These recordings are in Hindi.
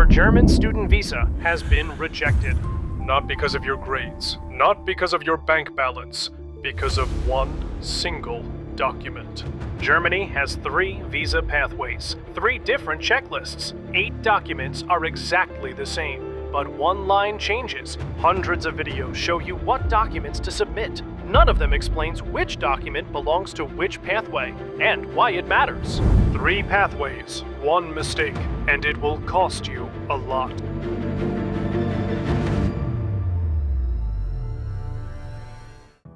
Your German student visa has been rejected. Not because of your grades, not because of your bank balance, because of one single document. Germany has 3 visa pathways, 3 different checklists. 8 documents are exactly the same, but one line changes. Hundreds of videos show you what documents to submit. None of them explains which document belongs to which pathway and why it matters. 3 pathways, 1 mistake, and it will cost you a lot.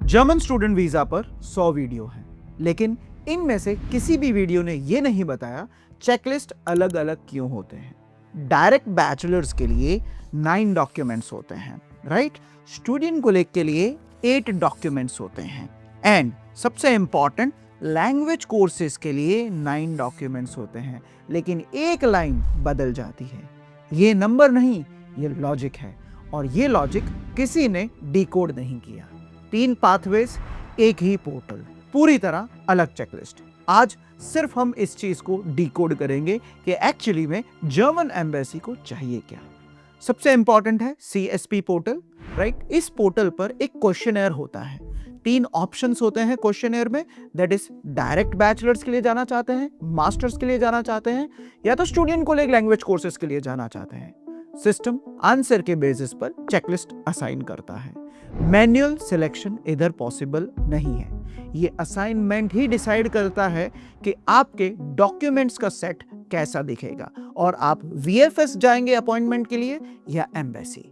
German student visa पर 100 वीडियो हैं, लेकिन इनमें से किसी भी वीडियो ने यह नहीं बताया चेकलिस्ट अलग अलग क्यों होते हैं। डायरेक्ट बैचलर्स के लिए 9 डॉक्यूमेंट्स होते हैं, राइट? स्टूडेंट कोलेग के लिए 8 डॉक्यूमेंट्स होते हैं, एंड सबसे इंपॉर्टेंट लैंग्वेज कोर्सेज के लिए 9 डॉक्यूमेंट्स होते हैं, लेकिन एक लाइन बदल जाती है। ये नंबर नहीं, ये लॉजिक है, और ये लॉजिक किसी ने डिकोड नहीं किया। 3 पाथवेज, एक ही पोर्टल, पूरी तरह अलग चेकलिस्ट। आज सिर्फ हम इस चीज को डिकोड करेंगे कि एक्चुअली में जर्मन एम्बेसी को चाहिए क्या। सबसे इंपॉर्टेंट है CSP पोर्टल, राइट? इस पोर्टल पर एक क्वेश्चनर होता है। 3 ऑप्शंस होते हैं क्वेश्चनर में, दैट इज डायरेक्ट बैचलर्स के लिए जाना चाहते हैं, मास्टर्स के लिए जाना चाहते हैं, या तो स्टूडेंट कोलेग लैंग्वेज कोर्सेज के लिए जाना चाहते हैं। सिस्टम आंसर के बेसिस पर चेकलिस्ट असाइन करता है। मैन्युअल सिलेक्शन इधर पॉसिबल नहीं है। ये असाइनमेंट ही डिसाइड करता है कि आपके डॉक्यूमेंट्स का सेट कैसा दिखेगा और आप VFS जाएंगे अपॉइंटमेंट के लिए या एम्बेसी।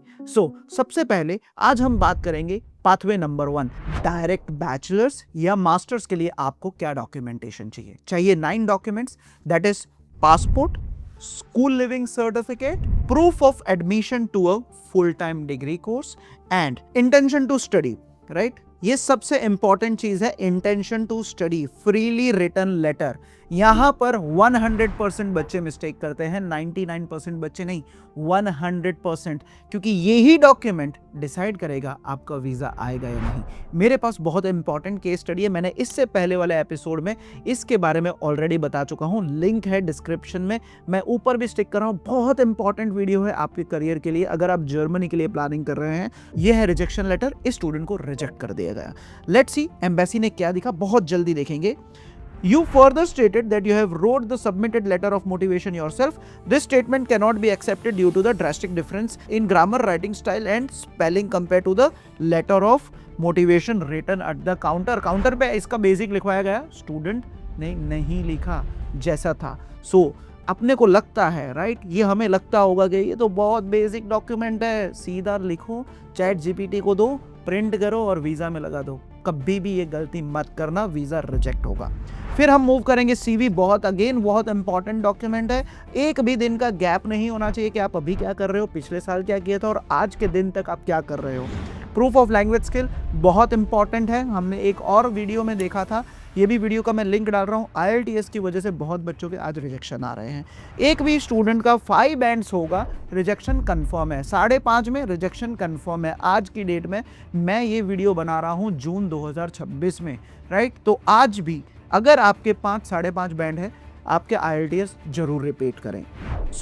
सबसे पहले आज हम बात करेंगे पाथवे नंबर 1, डायरेक्ट बैचलर्स या मास्टर्स के लिए आपको क्या डॉक्यूमेंटेशन चाहिए। चाहिए 9 documents, that is passport, school living certificate, proof of admission to a full-time degree course and intention to study, right? ये सबसे इंपॉर्टेंट चीज है, intention to study, freely written letter. यहां पर 100% बच्चे मिस्टेक करते हैं, 99% बच्चे नहीं, 100%, क्योंकि यही डॉक्यूमेंट डिसाइड करेगा आपका वीजा आएगा या नहीं। मेरे पास बहुत इंपॉर्टेंट केस स्टडी है, मैंने इससे पहले वाले एपिसोड में इसके बारे में ऑलरेडी बता चुका हूं, लिंक है डिस्क्रिप्शन में, मैं ऊपर भी स्टिक कर रहा हूं। बहुत इंपॉर्टेंट वीडियो है आपके करियर के लिए, अगर आप जर्मनी के लिए प्लानिंग कर रहे हैं। यह है रिजेक्शन लेटर, इस स्टूडेंट को रिजेक्ट कर दिया गया। लेट्स सी एम्बेसी ने क्या दिखा, बहुत जल्दी देखेंगे। You further stated that you have wrote the submitted letter of motivation yourself. This statement cannot be accepted due to the drastic difference in grammar, writing style and spelling compared to the letter of motivation written at the counter. Counter पे इसका बेसिक लिखवाया गया, स्टूडेंट ने नहीं लिखा जैसा था। अपने को लगता है, राइट, ये हमें लगता होगा कि ये तो बहुत बेसिक डॉक्यूमेंट है, सीधा लिखो, चैट GPT को दो, प्रिंट करो और वीजा में लगा दो। कभी भी ये गलती मत करना, वीजा रिजेक्ट होगा। फिर हम मूव करेंगे CV, बहुत इंपॉर्टेंट डॉक्यूमेंट है। एक भी दिन का गैप नहीं होना चाहिए कि आप अभी क्या कर रहे हो, पिछले साल क्या किया था और आज के दिन तक आप क्या कर रहे हो। प्रूफ ऑफ लैंग्वेज स्किल बहुत इंपॉर्टेंट है, हमने एक और वीडियो में देखा था, ये भी वीडियो का मैं लिंक डाल रहा हूँ। IELTS की वजह से बहुत बच्चों के आज रिजेक्शन आ रहे हैं। एक भी स्टूडेंट का 5 बैंड्स होगा, रिजेक्शन कंफर्म है। 5.5 में रिजेक्शन कंफर्म है। आज की डेट में मैं ये वीडियो बना रहा हूँ जून 2026 में, राइट? तो आज भी अगर आपके 5, 5.5 बैंड है, आपके IELTS जरूर रिपीट करें।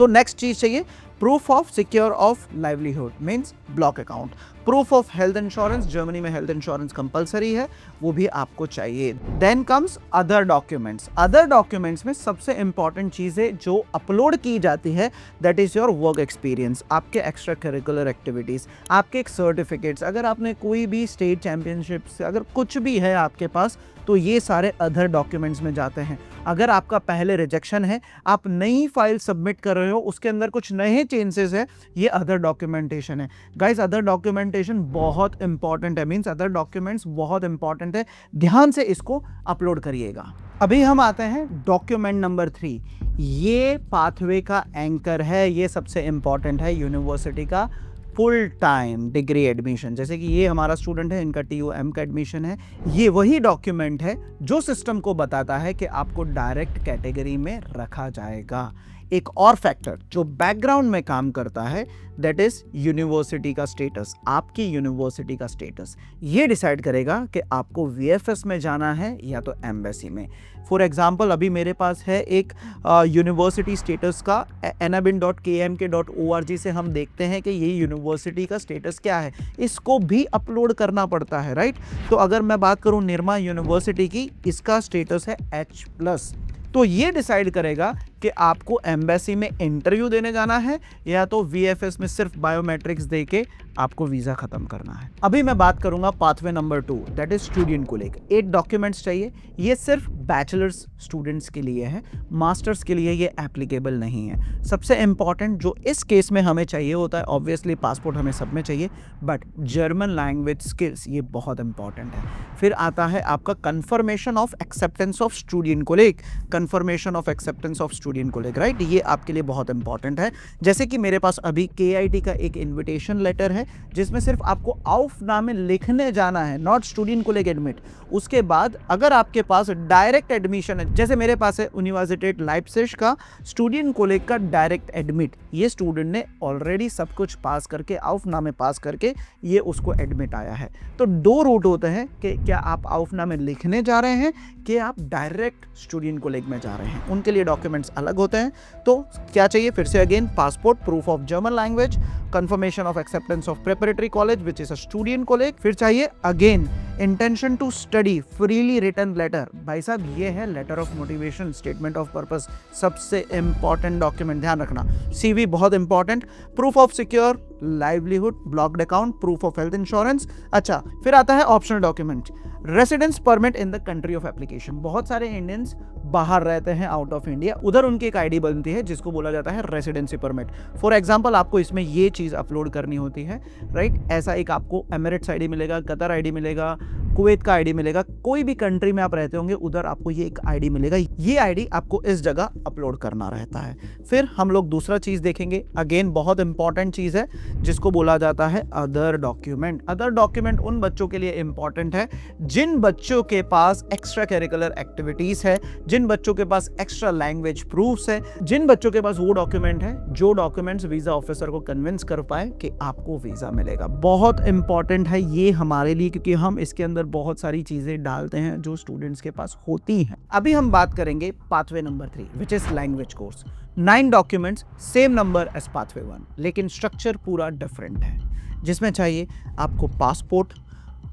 नेक्स्ट चीज चाहिए proof of secure of livelihood, means block account. Proof of health insurance, Germany में हेल्थ इंश्योरेंस कंपलसरी है, वो भी आपको चाहिए। Then comes other documents. Other documents में सबसे इंपॉर्टेंट चीजें जो अपलोड की जाती है, that is your work experience, आपके एक्स्ट्रा करिकुलर एक्टिविटीज, आपके सर्टिफिकेट्स। अगर आपने कोई भी स्टेट चैंपियनशिप से अगर कुछ भी है आपके पास, तो ये सारे अदर डॉक्यूमेंट्स में जाते हैं। अगर आपका पहले रिजेक्शन है, आप नई फाइल सबमिट कर रहे हो, उसके अंदर कुछ नए चेंजेस है, ये अदर डॉक्यूमेंटेशन है। गाइस, अदर डॉक्यूमेंटेशन बहुत इंपॉर्टेंट है, मींस अदर डॉक्यूमेंट्स बहुत इंपॉर्टेंट है, ध्यान से इसको अपलोड करिएगा। अभी हम आते हैं डॉक्यूमेंट नंबर 3। ये पाथवे का एंकर है, ये सबसे इंपॉर्टेंट है, यूनिवर्सिटी का फुल टाइम डिग्री एडमिशन। जैसे कि ये हमारा स्टूडेंट है, इनका TUM का एडमिशन है। ये वही डॉक्यूमेंट है जो सिस्टम को बताता है कि आपको डायरेक्ट कैटेगरी में रखा जाएगा। एक और फैक्टर जो बैकग्राउंड में काम करता है, दैट इज यूनिवर्सिटी का स्टेटस। आपकी यूनिवर्सिटी का स्टेटस ये डिसाइड करेगा कि आपको वीएफएस में जाना है या तो एम्बेसी में। फॉर एग्जाम्पल, अभी मेरे पास है एक यूनिवर्सिटी स्टेटस का enabin.kmk.org से हम देखते हैं कि ये यूनिवर्सिटी का स्टेटस क्या है, इसको भी अपलोड करना पड़ता है, राइट। तो अगर मैं बात करूं निर्मा यूनिवर्सिटी की, इसका स्टेटस है H+। तो ये डिसाइड करेगा कि आपको एम्बेसी में इंटरव्यू देने जाना है या तो वीएफएस में सिर्फ बायोमेट्रिक्स देके आपको वीजा खत्म करना है। अभी मैं बात करूंगा pathway number 2, that is student कोलेग। 8 डॉक्यूमेंट्स चाहिए। ये सिर्फ बैचलर्स स्टूडेंट्स के लिए है, मास्टर्स के लिए ये एप्लीकेबल नहीं है। सबसे इंपॉर्टेंट जो इस केस में हमें चाहिए होता है, ऑब्वियसली पासपोर्ट हमें सब में चाहिए, बट जर्मन लैंग्वेज स्किल्स ये बहुत इंपॉर्टेंट है। फिर आता है आपका confirmation of acceptance of student कोलेग, confirmation of acceptance of student कोलेग, राइट। ये आपके लिए बहुत इंपॉर्टेंट है। जैसे कि मेरे पास अभी केआईटी का एक इन्विटेशन लेटर है जिसमें सिर्फ आपको aufnahme लिखने जाना है, नॉट स्टूडेंट कोलेग एडमिट। उसके बाद अगर आपके पास डायरेक्ट एडमिशन है, जैसे मेरे पास है यूनिवर्सिटी लाइप्जिग का स्टूडेंट कोलेग का डायरेक्ट एडमिट, ये स्टूडेंट ने ऑलरेडी सब कुछ पास करके, aufnahme पास करके ये उसको एडमिट आया है। तो 2 रूट होते हैं कि क्या आप aufnahme लिखने जा रहे हैं कि आप डायरेक्ट स्टूडेंट कोलेग में जा रहे हैं, उनके लिए डॉक्यूमेंट्स अलग होते हैं। तो क्या चाहिए, फिर से again passport, proof of German language, confirmation of acceptance of preparatory college which is a student कोलेग। फिर चाहिए again intention to study, freely written letter. भाई साहब ये है letter of motivation, statement of purpose, सबसे इंपॉर्टेंट डॉक्यूमेंट, ध्यान रखना। सीवी बहुत important, proof of secure livelihood, blocked account, proof of health insurance. अच्छा, फिर आता है optional document, residence permit in the country of application. बहुत सारे इंडियंस बाहर रहते हैं आउट ऑफ इंडिया, उधर उनकी एक आईडी बनती है जिसको बोला जाता है रेसिडेंसी परमिट। फॉर एग्जांपल आपको इसमें ये चीज़ अपलोड करनी होती है, राइट। ऐसा एक आपको एमिरेट्स आईडी मिलेगा, कतर आईडी मिलेगा, कुवैत का आईडी मिलेगा, कोई भी कंट्री में आप रहते होंगे उधर आपको ये एक आईडी मिलेगा। ये आईडी आपको इस जगह अपलोड करना रहता है। फिर हम लोग दूसरा चीज़ देखेंगे, अगेन बहुत इंपॉर्टेंट चीज़ है जिसको बोला जाता है अदर डॉक्यूमेंट। अदर डॉक्यूमेंट उन बच्चों के लिए इंपॉर्टेंट है जिन बच्चों के पास एक्स्ट्रा करिकुलर एक्टिविटीज है, जिन बच्चों के पास एक्स्ट्रा लैंग्वेज प्रूफ्स है, जिन बच्चों के पास वो डॉक्यूमेंट है जो डॉक्यूमेंट्स वीजा ऑफिसर को कन्विंस कर पाए कि आपको वीजा मिलेगा। बहुत इंपॉर्टेंट है ये हमारे लिए, क्योंकि हम इसके अंदर बहुत सारी चीजें डालते हैं जो स्टूडेंट्स के पास होती हैं। अभी हम बात करेंगे pathway number 3 which is language course. 9 documents, same number as pathway 1, लेकिन स्ट्रक्चर पूरा डिफरेंट है। जिसमें चाहिए आपको passport,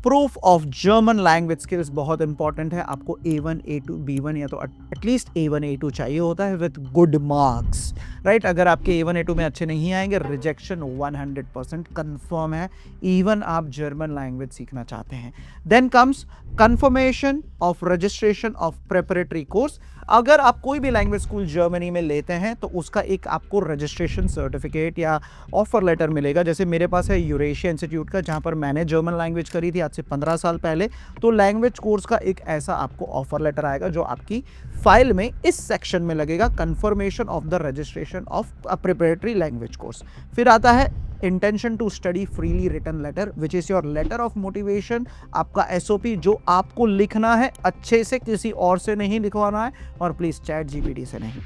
proof of German language skills बहुत इंपॉर्टेंट है, आपको A1 A2 B1 या तो एटलीस्ट A1 A2 चाहिए होता है विद गुड मार्क्स, राइट। अगर आपके A1 A2 में अच्छे नहीं आएंगे, रिजेक्शन 100% कंफर्म है, इवन आप जर्मन लैंग्वेज सीखना चाहते हैं। Then comes confirmation of registration of preparatory course. अगर आप कोई भी लैंग्वेज स्कूल जर्मनी में लेते हैं तो उसका एक आपको रजिस्ट्रेशन सर्टिफिकेट या ऑफर लेटर मिलेगा। जैसे मेरे पास है यूरेशिया इंस्टीट्यूट का, जहां पर मैंने जर्मन लैंग्वेज करी थी आज से 15 साल पहले। तो लैंग्वेज कोर्स का एक ऐसा आपको ऑफर लेटर आएगा जो आपकी फाइल में इस सेक्शन में लगेगा, confirmation of the registration of a preparatory language course. फिर आता है intention to study freely written letter which is your letter of motivation, आपका एसओपी जो आपको लिखना है अच्छे से, किसी और से नहीं लिखवाना है, और प्लीज चैट जीपीटी से नहीं।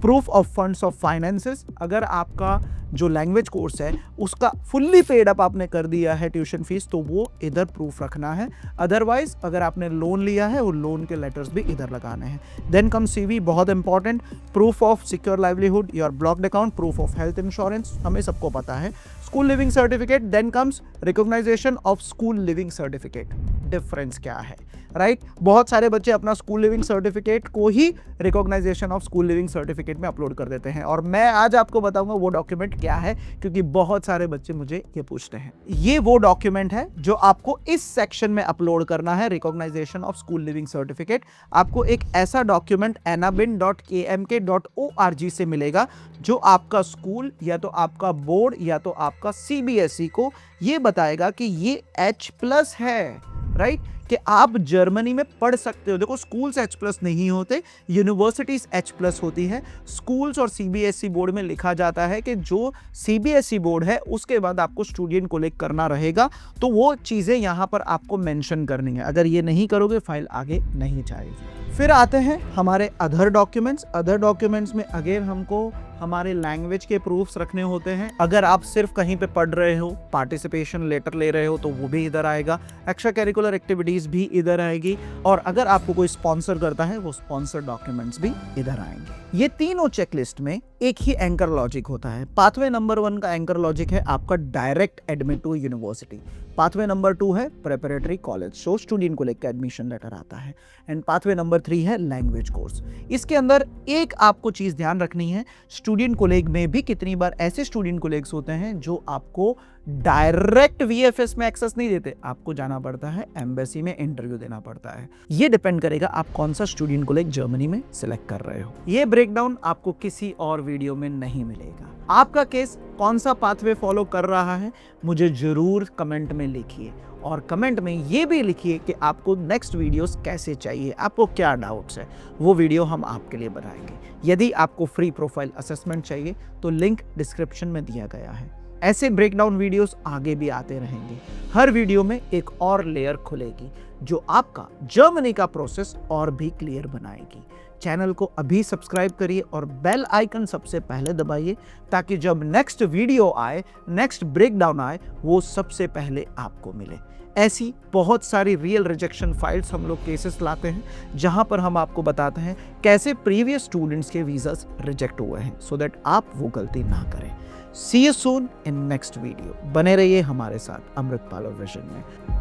Proof of funds of finances, अगर आपका जो लैंग्वेज कोर्स है उसका फुल्ली पेड अप आपने कर दिया है ट्यूशन फीस, तो वो इधर प्रूफ रखना है। अदरवाइज अगर आपने लोन लिया है वो लोन के लेटर्स भी इधर लगाने हैं। देन कम सीवी, बहुत important, proof of secure livelihood, your blocked account, proof of health insurance, हमें सबको पता है, school leaving certificate. Then comes recognisation of school leaving certificate. Difference क्या है, राइट। बहुत सारे बच्चे अपना स्कूल लिविंग सर्टिफिकेट को ही recognisation of school leaving certificate में अपलोड कर देते हैं, और मैं आज आपको बताऊंगा वो डॉक्यूमेंट क्या है, क्योंकि बहुत सारे बच्चे मुझे ये पूछते हैं। ये वो डॉक्यूमेंट है जो आपको इस सेक्शन में अपलोड करना है, recognisation of school leaving certificate. आपको एक ऐसा डॉक्यूमेंट enabin.kmk.org से मिलेगा जो आपका स्कूल या तो आपका बोर्ड या तो आपका सीबीएसई को ये बताएगा कि ये H+ है, राइट, कि आप जर्मनी में पढ़ सकते हो। देखो स्कूल्स H+ नहीं होते, यूनिवर्सिटीज H+ होती है। स्कूल्स और सीबीएसई बोर्ड में लिखा जाता है कि जो सीबीएसई बोर्ड है उसके बाद आपको स्टूडेंट कोलेक्ट करना रहेगा, तो वो चीज़ें यहाँ पर आपको मेंशन करनी है। अगर ये नहीं करोगे फाइल आगे नहीं जाएगी। फिर आते हैं हमारे अदर डॉक्यूमेंट्स। अदर डॉक्यूमेंट्स में अगेन हमको हमारे लैंग्वेज के प्रूफ्स रखने होते हैं। अगर आप सिर्फ कहीं पे पढ़ रहे हो, पार्टिसिपेशन लेटर ले रहे हो तो वो भी इधर आएगा, एक्स्ट्रा करिकुलर एक्टिविटीज भी इधर आएगी, और अगर आपको कोई स्पॉन्सर करता है वो स्पॉन्सर डॉक्यूमेंट्स भी इधर आएंगे। ये तीनों चेकलिस्ट में एक ही एंकर लॉजिक होता है। पाथवे नंबर 1 का एंकर लॉजिक है आपका direct admit to university, pathway number 2 है प्रेपरेटरी कॉलेज, सो स्टूडेंट को लेकर एडमिशन लेटर आता है, एंड पाथवे नंबर 3 है लैंग्वेज कोर्स। इसके अंदर एक आपको चीज ध्यान रखनी है, स्टूडेंट कोलेग में भी कितनी बार ऐसे स्टूडेंट कोलेग्स होते हैं जो आपको डायरेक्ट वीएफएस में एक्सेस नहीं देते, आपको जाना पड़ता है एम्बेसी में, इंटरव्यू देना पड़ता है। ये डिपेंड करेगा आप कौन सा स्टूडेंट कोलेग जर्मनी में सिलेक्ट कर रहे हो। ये ब्रेकडाउन आपको किसी और वीडियो में नहीं मिलेगा। आपका केस कौन सा पाथवे फॉलो कर रहा है मुझे जरूर कमेंट में लिखिए, और कमेंट में ये भी लिखिए कि आपको नेक्स्ट वीडियोस कैसे चाहिए, आपको क्या डाउट्स है, वो वीडियो हम आपके लिए बनाएंगे। यदि आपको फ्री प्रोफाइल असेसमेंट चाहिए तो लिंक डिस्क्रिप्शन में दिया गया है। ऐसे ब्रेकडाउन वीडियोस आगे भी आते रहेंगे। हर वीडियो में एक और लेयर खुलेगी जो आपका जर्मनी का प्रोसेस और भी क्लियर बनाएगी। चैनल को अभी सब्सक्राइब करिए और बेल आइकन सबसे पहले दबाइए, ताकि जब नेक्स्ट वीडियो आए, नेक्स्ट ब्रेकडाउन आए, वो सबसे पहले आपको मिले। ऐसी बहुत सारी रियल रिजेक्शन फाइल्स हम लोग केसेस लाते हैं, जहां पर हम आपको बताते हैं कैसे प्रीवियस स्टूडेंट्स के वीजास रिजेक्ट हुए हैं, सो दैट आप वो गलती ना करें। See you soon in next video. बने रहिए हमारे साथ अमृतपाल और विजन में।